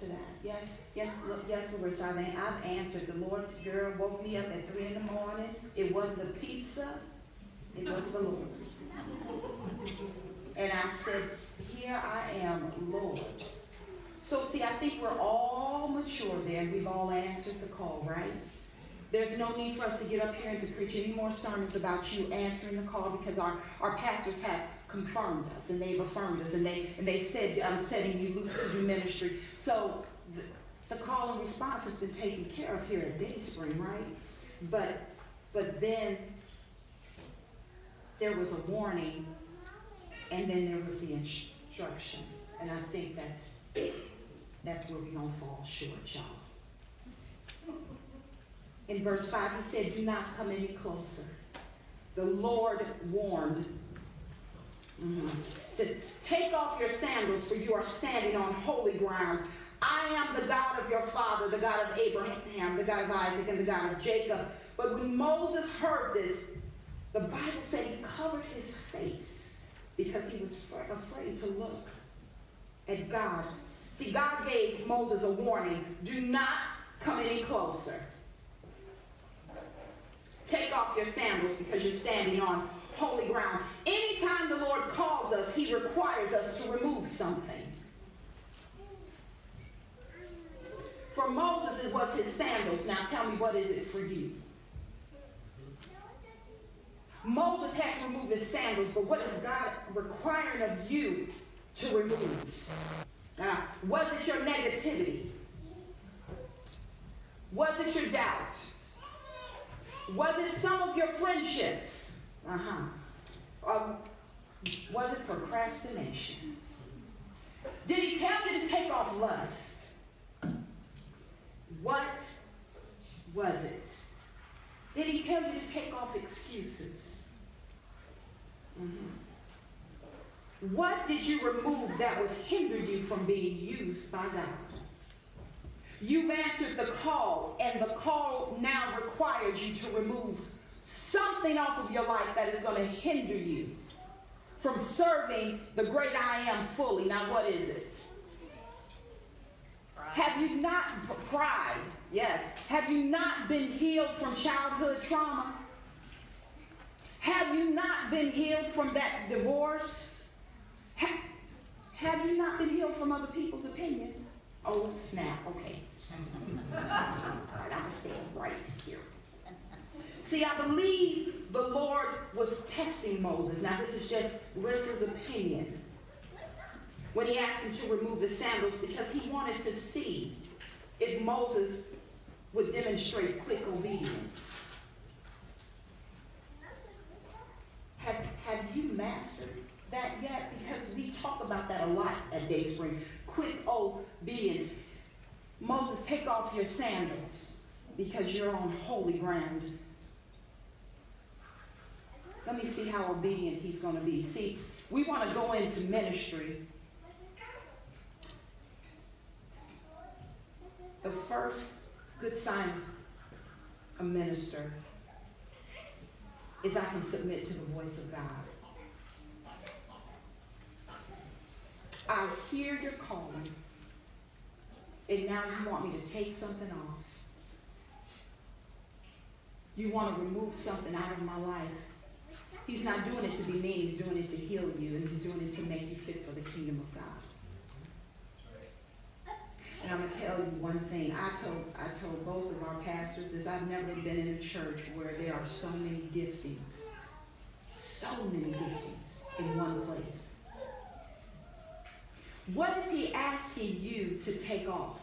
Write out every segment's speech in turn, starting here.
to that. Yes, Larissa, I've answered. The Lord, girl, woke me up at 3 in the morning. It wasn't the pizza, it was the Lord. And I said, here I am, Lord. So see, I think we're all mature there, and we've all answered the call, right? There's no need for us to get up here and to preach any more sermons about you answering the call, because our pastors have confirmed us, and they've affirmed us, and they've said, I'm setting you loose to do ministry. So the call and response has been taken care of here at Dayspring, right? But then there was a warning, and then there was the instruction. And I think that's where we're going to fall short, y'all. In verse 5, he said, do not come any closer. The Lord warned. He said, take off your sandals, for you are standing on holy ground. I am the God of your father, the God of Abraham, the God of Isaac, and the God of Jacob. But when Moses heard this, the Bible said he covered his face because he was afraid to look at God. See, God gave Moses a warning. Do not come any closer. Take off your sandals because you're standing on holy ground. Anytime the Lord calls us, he requires us to remove something. For Moses, it was his sandals. Now tell me, what is it for you? Moses had to remove his sandals, but what is God requiring of you to remove? Was it your negativity? Was it your doubt? Was it some of your friendships? Was it procrastination? Did he tell you to take off lust? What was it? Did he tell you to take off excuses? What did you remove that would hinder you from being used by God? You've answered the call, and the call now requires you to remove something off of your life that is going to hinder you from serving the great I am fully. Now, what is it? Have you not, pride, yes. Have you not been healed from childhood trauma? Have you not been healed from that divorce? Have you not been healed from other people's opinion? Oh, snap, okay. All right, I'm going to stand right here. See, I believe the Lord was testing Moses. Now, this is just Rissa's opinion. When he asked him to remove his sandals, because he wanted to see if Moses would demonstrate quick obedience. Have you mastered that yet? Because we talk about that a lot at Dayspring. Quick obedience. Moses, take off your sandals because you're on holy ground. Let me see how obedient he's going to be. See, we want to go into ministry. The first good sign of a minister is I can submit to the voice of God. I hear your calling, and now you want me to take something off. You want to remove something out of my life. He's not doing it to be mean. He's doing it to heal you, and he's doing it to make you fit for the kingdom of God. And I'm going to tell you one thing. I told both of our pastors this. I've never been in a church where there are so many giftings. So many giftings in one place. What is he asking you to take off?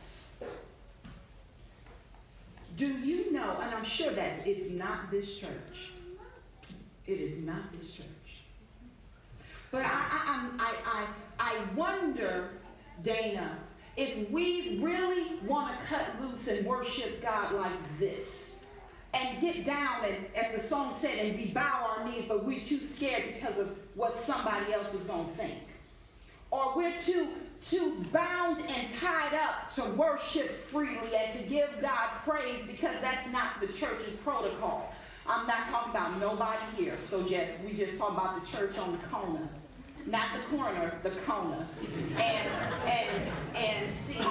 Do you know, and I'm sure that it's not this church. It is not this church. But I wonder, Dana, if we really want to cut loose and worship God like this and get down and, as the song said, and we bow our knees, but we're too scared because of what somebody else is going to think. Or we're too bound and tied up to worship freely and to give God praise because that's not the church's protocol. I'm not talking about nobody here. So we just talk about the church on the corner. Not the corner, the corner. And see,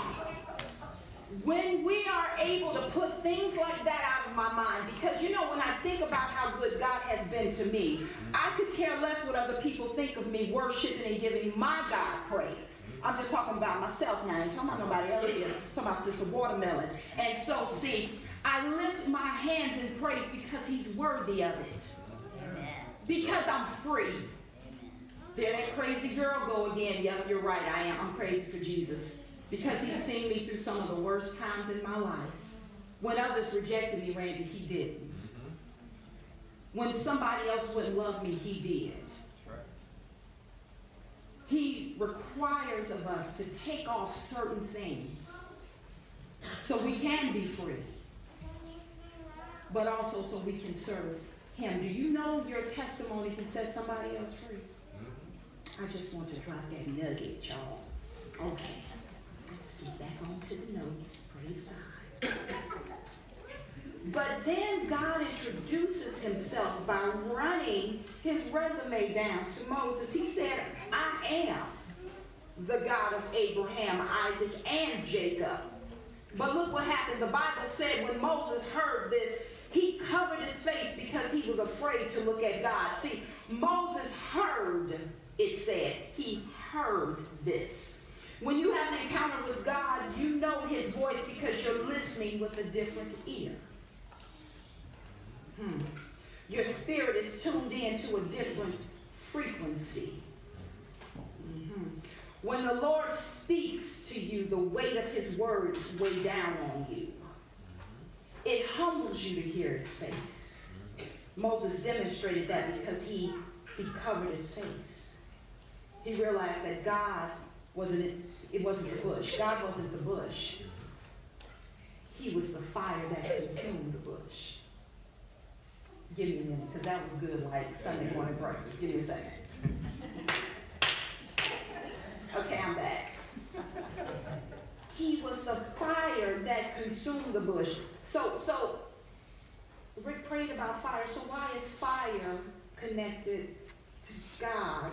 When we are able to put things like that out of my mind, because you know, when I think about how good God has been to me, I could care less what other people think of me worshiping and giving my God praise. I'm just talking about myself now. I ain't talking about nobody else here. I'm talking about Sister Watermelon. And so, see, I lift my hands in praise because he's worthy of it. Amen. Because I'm free. Amen. There that crazy girl go again. Yep, you're right, I am. I'm crazy for Jesus. Because he's seen me through some of the worst times in my life. When others rejected me, Randy, he didn't. When somebody else wouldn't love me, he did. He requires of us to take off certain things so we can be free, but also so we can serve him. Do you know your testimony can set somebody else free? I just want to drop that nugget, y'all. Okay, let's get back onto the notes. Praise God. But then God introduces himself by running his resume down to Moses. He said, I am the God of Abraham, Isaac, and Jacob. But look what happened. The Bible said when Moses heard this, he covered his face because he was afraid to look at God. See, Moses heard, it said. He heard this. When you have an encounter with God, you know his voice because you're listening with a different ear. Your spirit is tuned in to a different frequency. When the Lord speaks to you, the weight of his words weigh down on you. It humbles you to hear his face. Moses demonstrated that because he covered his face. He realized that God wasn't the bush. God wasn't the bush. He was the fire that consumed the bush. Give me a minute, because that was good, like Sunday morning breakfast. Give me a second. Okay, I'm back. He was the fire that consumed the bush. So Rick prayed about fire. So why is fire connected to God?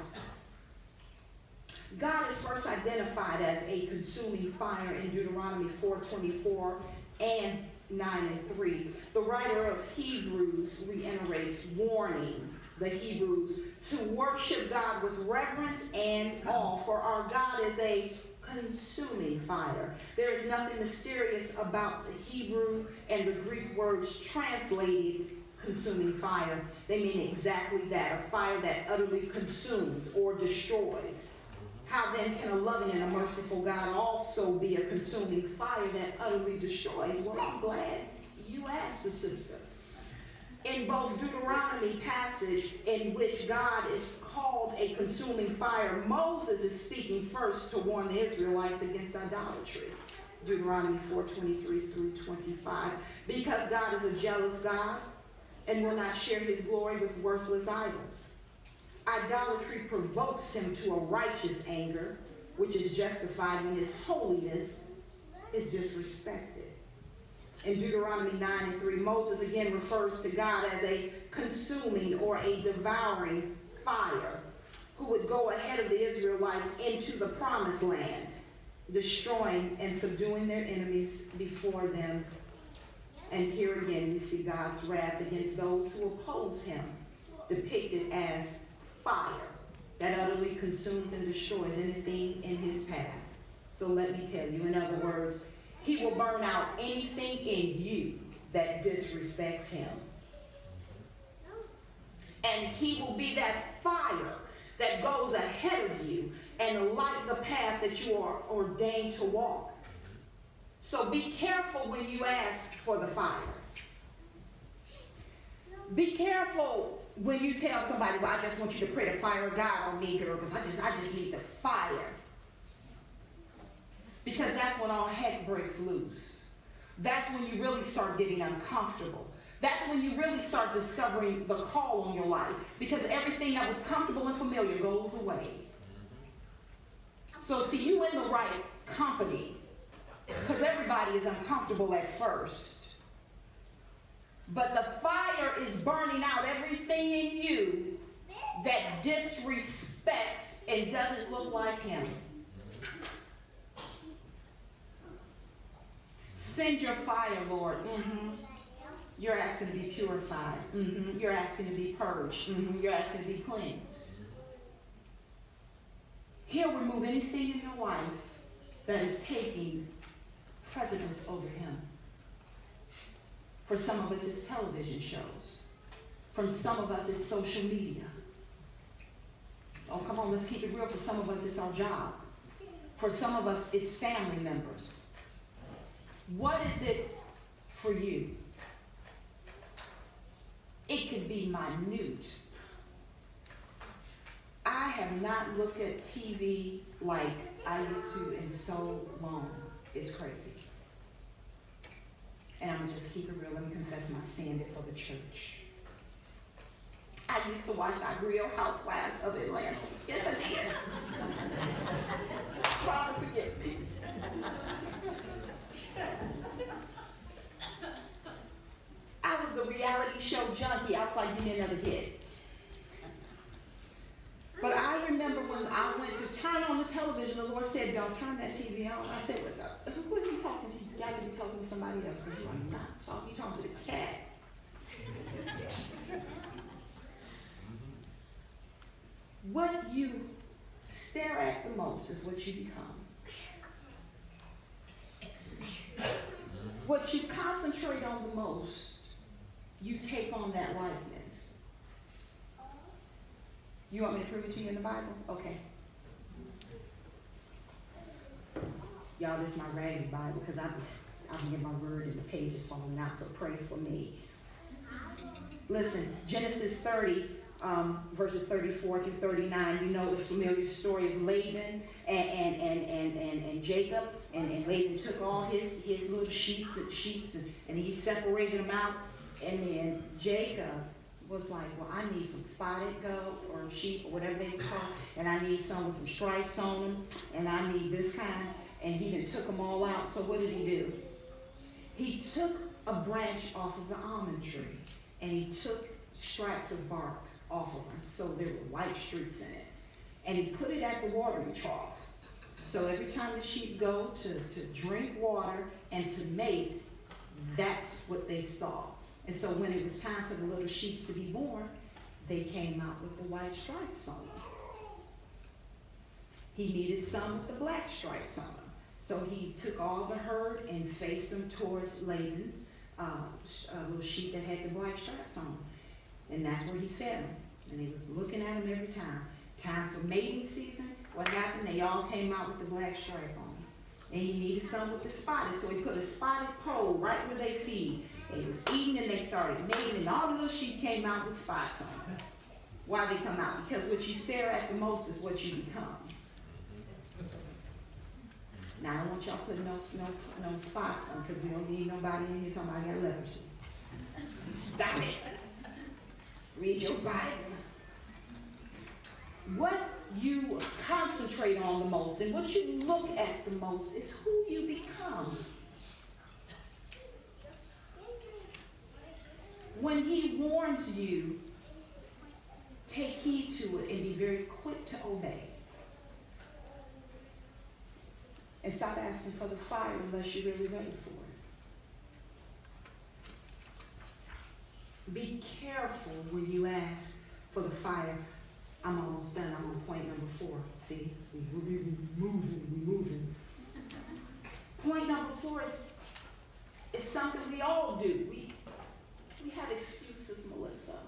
God is first identified as a consuming fire in Deuteronomy 4:24 and 9:3. The writer of Hebrews reiterates, warning the Hebrews to worship God with reverence and awe, for our God is a consuming fire. There is nothing mysterious about the Hebrew and the Greek words translated consuming fire. They mean exactly that, a fire that utterly consumes or destroys. How then can a loving and a merciful God also be a consuming fire that utterly destroys? Well, I'm glad you asked the sister. In both Deuteronomy passage in which God is called a consuming fire, Moses is speaking first to warn the Israelites against idolatry. Deuteronomy 4:23 through 25. Because God is a jealous God and will not share his glory with worthless idols. Idolatry provokes him to a righteous anger, which is justified when his holiness is disrespected. In Deuteronomy 9:3, Moses again refers to God as a consuming or a devouring fire who would go ahead of the Israelites into the promised land, destroying and subduing their enemies before them. And here again we see God's wrath against those who oppose him, depicted as fire that utterly consumes and destroys anything in his path. So let me tell you, in other words, he will burn out anything in you that disrespects him. And he will be that fire that goes ahead of you and light the path that you are ordained to walk. So be careful when you ask for the fire. Be careful when you tell somebody, well, I just want you to pray the fire of God on me, girl, because I just need the fire. Because that's when all heck breaks loose. That's when you really start getting uncomfortable. That's when you really start discovering the call on your life. Because everything that was comfortable and familiar goes away. So see, you in the right company. Because everybody is uncomfortable at first. But the fire is burning out everything in you that disrespects and doesn't look like him. Send your fire, Lord. You're asking to be purified. You're asking to be purged. You're asking to be cleansed. He'll remove anything in your life that is taking precedence over him. For some of us, it's television shows. For some of us, it's social media. Oh, come on, let's keep it real. For some of us, it's our job. For some of us, it's family members. What is it for you? It could be minute. I have not looked at TV like I used to in so long. It's crazy. And I'm going to just keep it real. Let me confess my sin before the church. I used to watch like Real Housewives of Atlanta. Yes, I did. Try to forgive me. I was the reality show junkie. I was like, give me another hit. But I remember when I went to turn on the television, the Lord said, don't turn that TV on. I said, who is he talking to? You got to be talking to somebody else because you are not talking. You're talking to the cat. What you stare at the most is what you become. What you concentrate on the most, you take on that likeness. You want me to prove it to you in the Bible? Okay. Y'all, this is my raggedy Bible because I can get my word and the pages falling out, so pray for me. Listen, Genesis 30, verses 34 through 39, you know the familiar story of Laban and Jacob. And Laban took all his little sheep and he separated them out. And then Jacob was like, well, I need some spotted goat or sheep or whatever they call, and I need some with some stripes on them, and I need this kind. And he then took them all out. So what did he do? He took a branch off of the almond tree, and he took stripes of bark off of them, so there were white streaks in it. And he put it at the watering trough. So every time the sheep go to drink water and to mate, that's what they saw. And so when it was time for the little sheep to be born, they came out with the white stripes on them. He needed some with the black stripes on them. So he took all the herd and faced them towards Laban's little sheep that had the black stripes on them. And that's where he fed them. And he was looking at them every time. Time for mating season, what happened? They all came out with the black stripe on them. And he needed some with the spotted, so he put a spotted pole right where they feed. And he was eating and they started mating, and all the little sheep came out with spots on them. Why they come out? Because what you stare at the most is what you become. Now, I don't want y'all putting no spots on, because we don't need nobody in here talking about I got leprosy. Stop it. Read your Bible. What you concentrate on the most and what you look at the most is who you become. When he warns you, take heed to it and be very quick to obey. And stop asking for the fire unless you're really ready for it. Be careful when you ask for the fire. I'm almost done. I'm on point number 4. See, we moving. Point number 4 is something we all do. We have excuses, Melissa.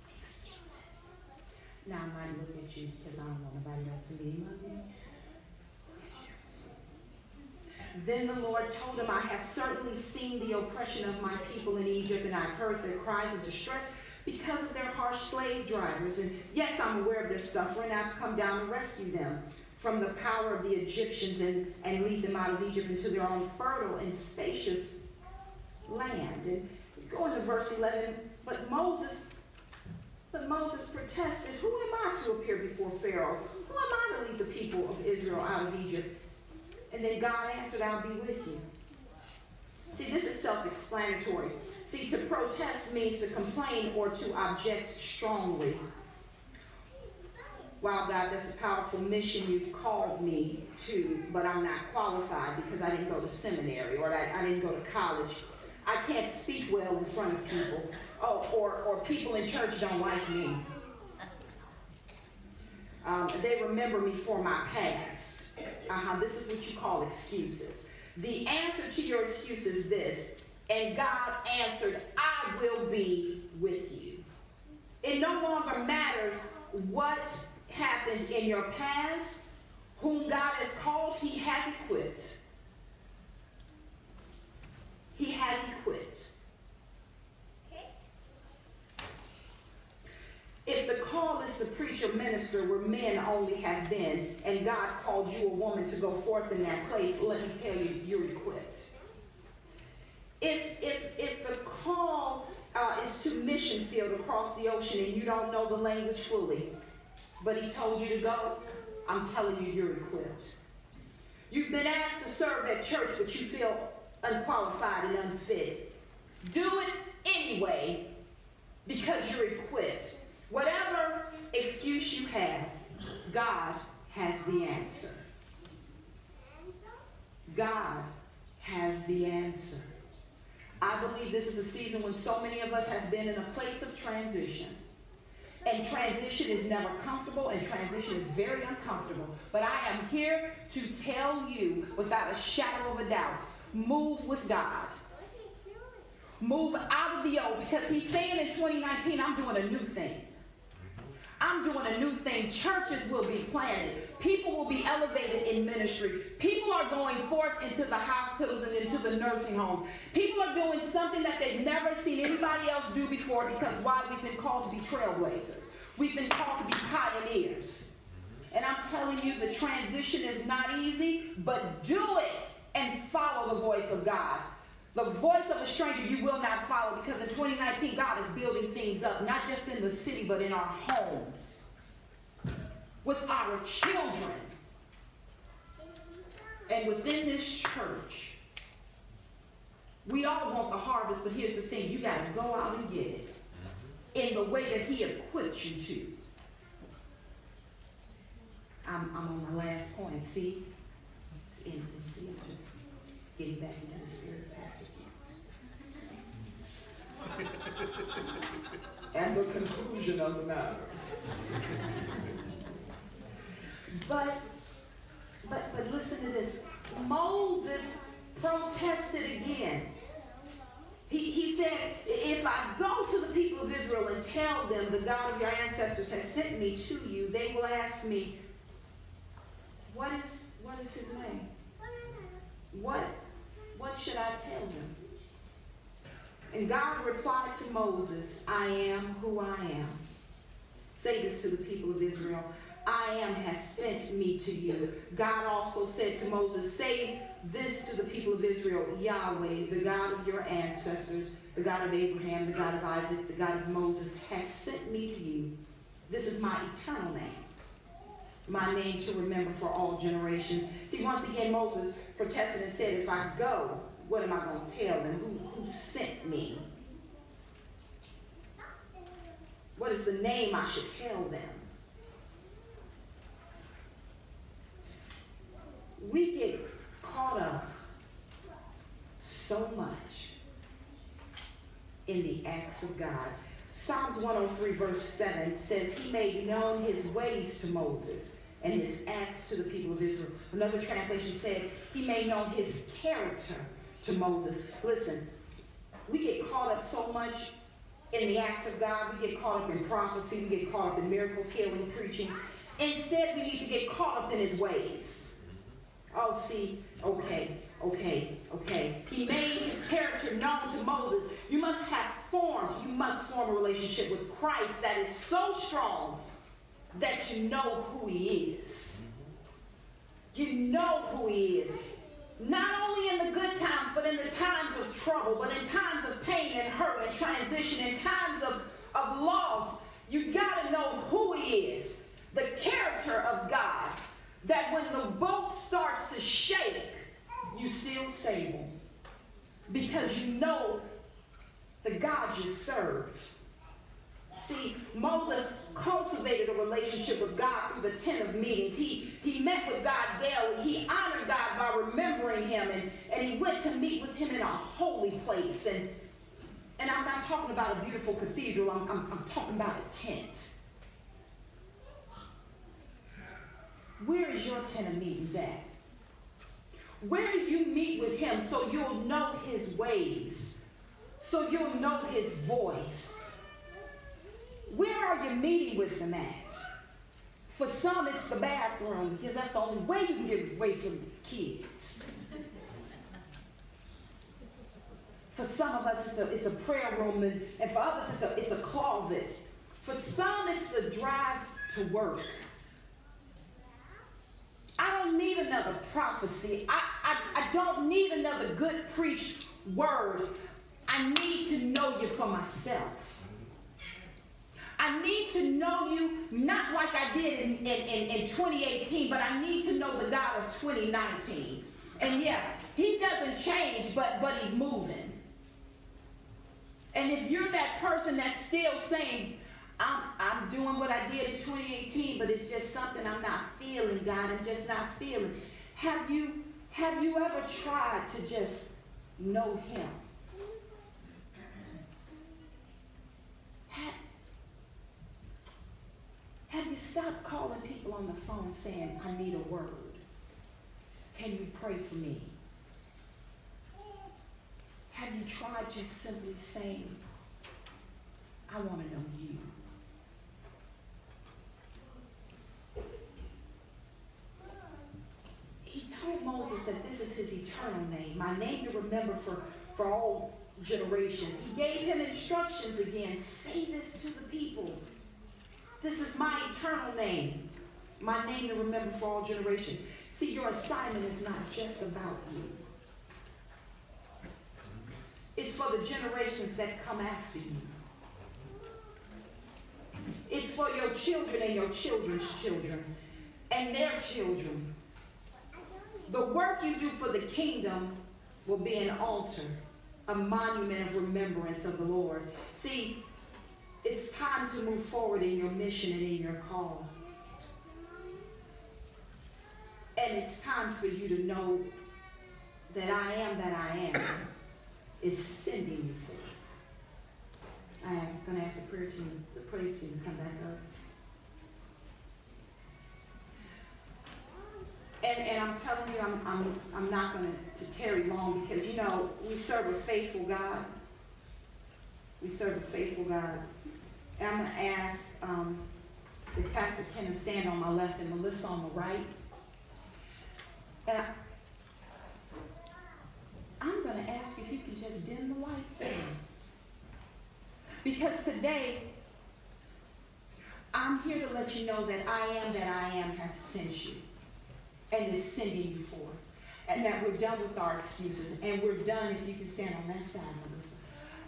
Excuses. Now I might look at you because I don't want nobody else to be love me. Then the Lord told him, I have certainly seen the oppression of my people in Egypt, and I've heard their cries of distress because of their harsh slave drivers. And yes, I'm aware of their suffering. I've come down to rescue them from the power of the Egyptians and lead them out of Egypt into their own fertile and spacious land. And go into verse 11. But Moses protested, who am I to appear before Pharaoh? Who am I to lead the people of Israel out of Egypt? And then God answered, I'll be with you. See, this is self-explanatory. See, to protest means to complain or to object strongly. wow, God, that's a powerful mission you've called me to, but I'm not qualified because I didn't go to seminary or I didn't go to college. I can't speak well in front of people. Oh, or people in church don't like me. They remember me for my past. This is what you call excuses. The answer to your excuse is this, and God answered, I will be with you. It no longer matters what happened in your past. Whom God has called, he has equipped. He has equipped. If the call is to preach or minister where men only have been, and God called you a woman to go forth in that place, let me tell you, you're equipped. If the call is to mission field across the ocean and you don't know the language fully, but he told you to go, I'm telling you, you're equipped. You've been asked to serve at church, but you feel unqualified and unfit. Do it anyway because you're equipped. Whatever excuse you have, God has the answer. God has the answer. I believe this is a season when so many of us have been in a place of transition. And transition is never comfortable, and transition is very uncomfortable. But I am here to tell you, without a shadow of a doubt, move with God. Move out of the old, because he's saying in 2019, I'm doing a new thing. I'm doing a new thing. Churches will be planted. People will be elevated in ministry. People are going forth into the hospitals and into the nursing homes. People are doing something that they've never seen anybody else do before, because why? We've been called to be trailblazers. We've been called to be pioneers. And I'm telling you, the transition is not easy, but do it and follow the voice of God. The voice of a stranger you will not follow, because in 2019, God is building things up, not just in the city, but in our homes, with our children, and within this church. We all want the harvest, but here's the thing. You got to go out and get it in the way that he equipped you to. I'm on my last point. See? I'm just getting back into the spirit. And the conclusion of the matter. But listen to this. Moses protested again. He said, if I go to the people of Israel and tell them the God of your ancestors has sent me to you, they will ask me, what is his name? What should I tell them? And God replied to Moses, I am who I am. Say this to the people of Israel. I am has sent me to you. God also said to Moses, say this to the people of Israel, Yahweh, the God of your ancestors, the God of Abraham, the God of Isaac, the God of Moses, has sent me to you. This is my eternal name, my name to remember for all generations. See, once again, Moses protested and said, if I go, what am I going to tell them? Who sent me? What is the name I should tell them? We get caught up so much in the acts of God. Psalms 103 verse 7 says, he made known his ways to Moses and his acts to the people of Israel. Another translation said, he made known his character to Moses. Listen, we get caught up so much in the acts of God. We get caught up in prophecy. We get caught up in miracles, healing, preaching. Instead, we need to get caught up in his ways. Oh, see, okay. He made his character known to Moses. You must form a relationship with Christ that is so strong that you know who he is. You know who he is. Not only in the good times, but in the times of trouble, but in times of pain and hurt and transition, in times of loss, you got to know who he is. The character of God, that when the boat starts to shake, you're still stable. Because you know the God you serve. See, Moses cultivated a relationship with God through the tent of meetings. He met with God daily. He honored God by remembering him, and he went to meet with him in a holy place. And I'm not talking about a beautiful cathedral. I'm talking about a tent. Where is your tent of meetings at? Where do you meet with him so you'll know his ways, so you'll know his voice? Where are you meeting with him at? For some, it's the bathroom, because that's the only way you can get away from kids. For some of us, it's a prayer room, and for others, it's a closet. For some, it's the drive to work. I don't need another prophecy. I don't need another good preached word. I need to know you for myself. I need to know you not like I did in 2018, but I need to know the God of 2019. And yeah, he doesn't change, but he's moving. And if you're that person that's still saying, I'm doing what I did in 2018, but it's just something I'm not feeling, God. I'm just not feeling. Have you ever tried to just know him? Have you stopped calling people on the phone saying, I need a word? Can you pray for me? Have you tried just simply saying, I want to know you? He told Moses that this is his eternal name, my name to remember for all generations. He gave him instructions again. Say this to the people. This is my eternal name, my name to remember for all generations. See, your assignment is not just about you. It's for the generations that come after you. It's for your children and your children's children and their children. The work you do for the kingdom will be an altar, a monument of remembrance of the Lord. See, it's time to move forward in your mission and in your call. And it's time for you to know that I am is sending you forth. I'm going to ask the praise team to come back up. And I'm telling you, I'm not going to tarry long, because, you know, we serve a faithful God. We serve a faithful God. And I'm going to ask if Pastor Ken stand on my left and Melissa on the right. And I'm going to ask if you can just dim the lights down. Because today, I'm here to let you know that I am has sent you and is sending you forth. And that we're done with our excuses. And we're done, if you can stand on that side, Melissa.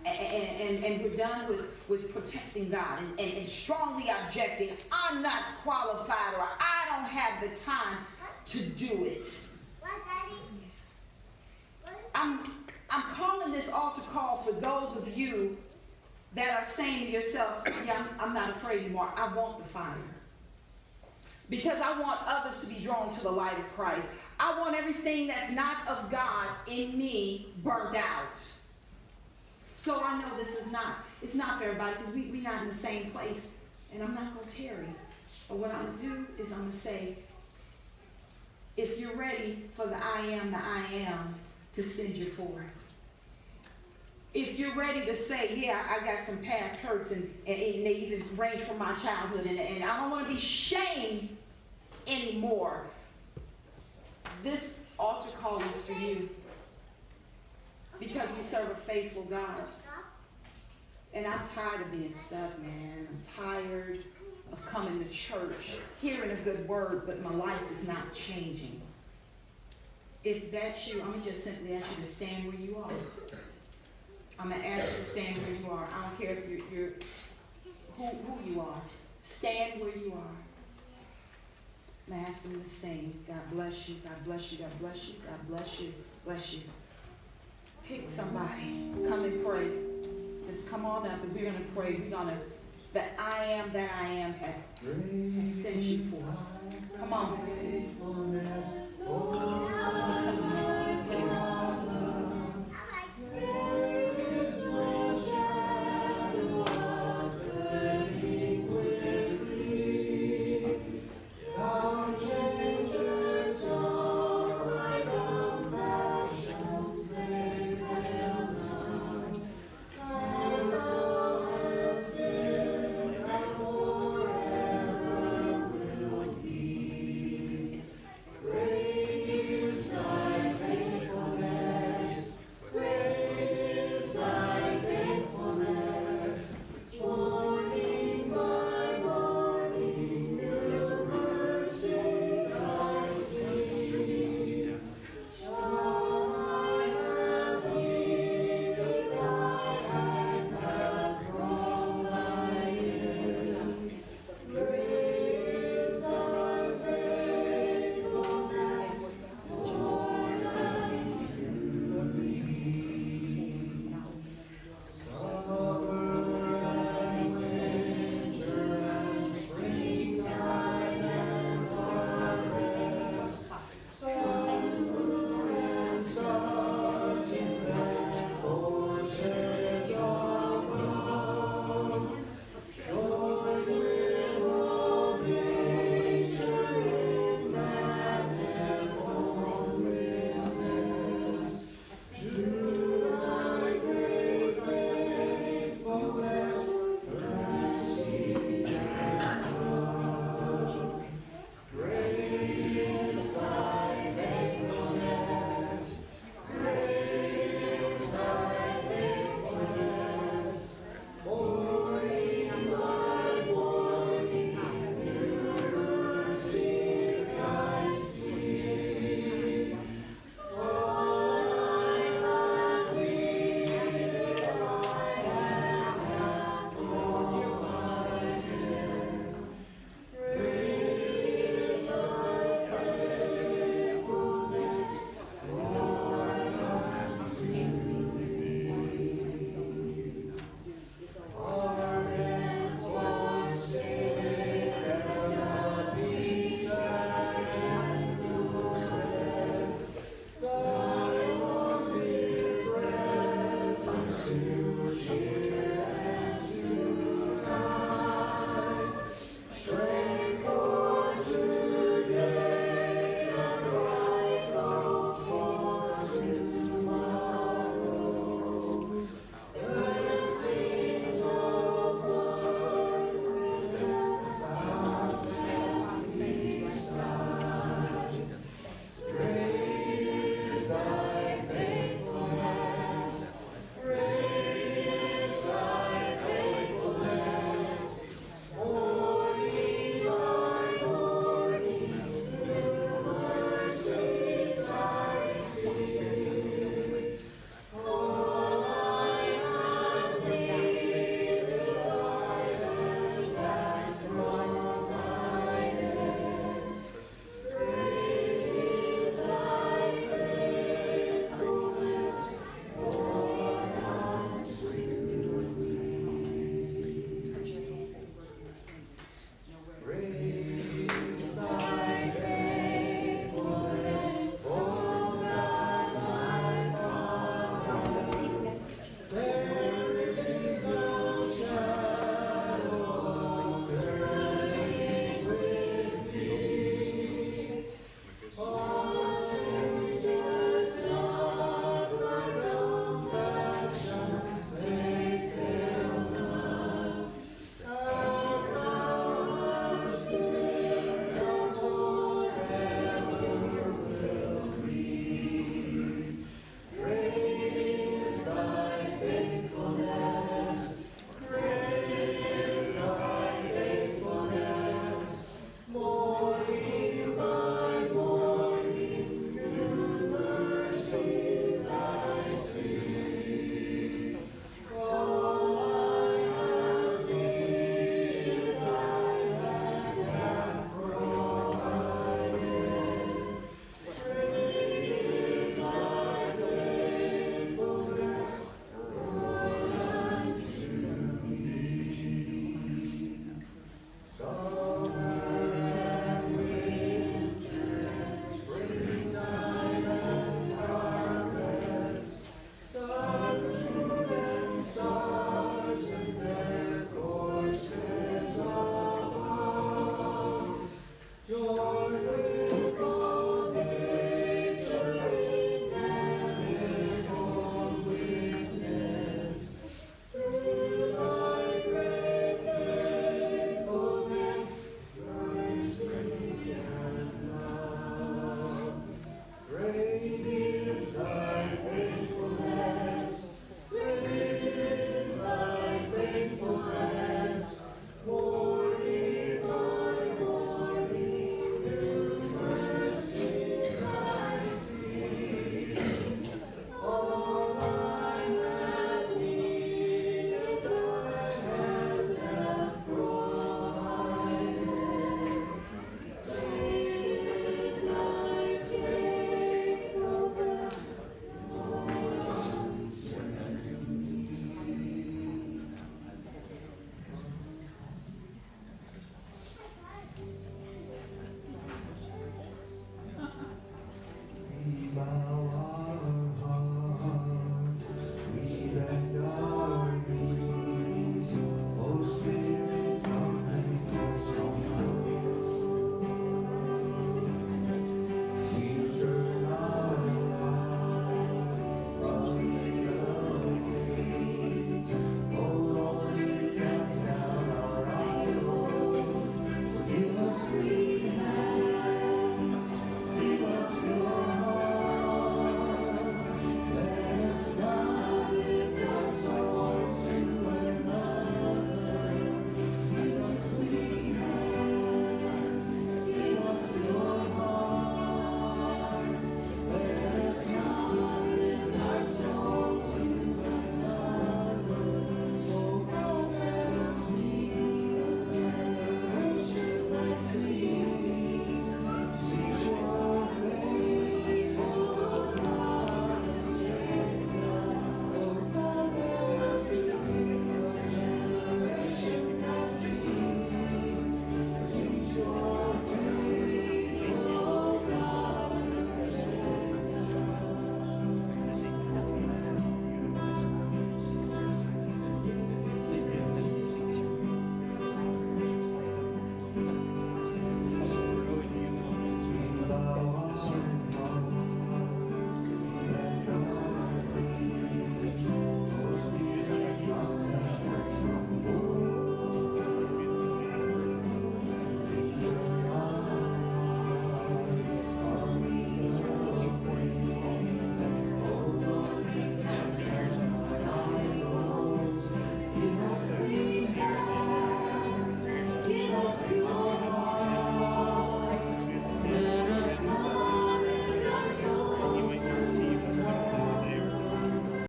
And we're done with protesting God and strongly objecting. I'm not qualified, or I don't have the time to do it. I'm calling this altar call for those of you that are saying to yourself, yeah, I'm not afraid anymore. I want the fire. Because I want others to be drawn to the light of Christ. I want everything that's not of God in me burnt out. So I know it's not for everybody, because we're not in the same place. And I'm not going to tarry. But what I'm going to do is I'm going to say, if you're ready for the I am to send you forward. If you're ready to say, yeah, I got some past hurts, and they even range from my childhood, and I don't want to be shamed anymore. This altar call is for you. Because we serve a faithful God. And I'm tired of being stuck, man. I'm tired of coming to church, hearing a good word, but my life is not changing. If that's you, I'm going to just simply ask you to stand where you are. I'm going to ask you to stand where you are. I don't care if you're who you are. Stand where you are. I'm going to ask them to sing. God bless you. God bless you. God bless you. God bless you. Bless you. Pick somebody. Come and pray. Just come on up, and we're going to pray. We're going to that I am that I am has sent you for. Come on.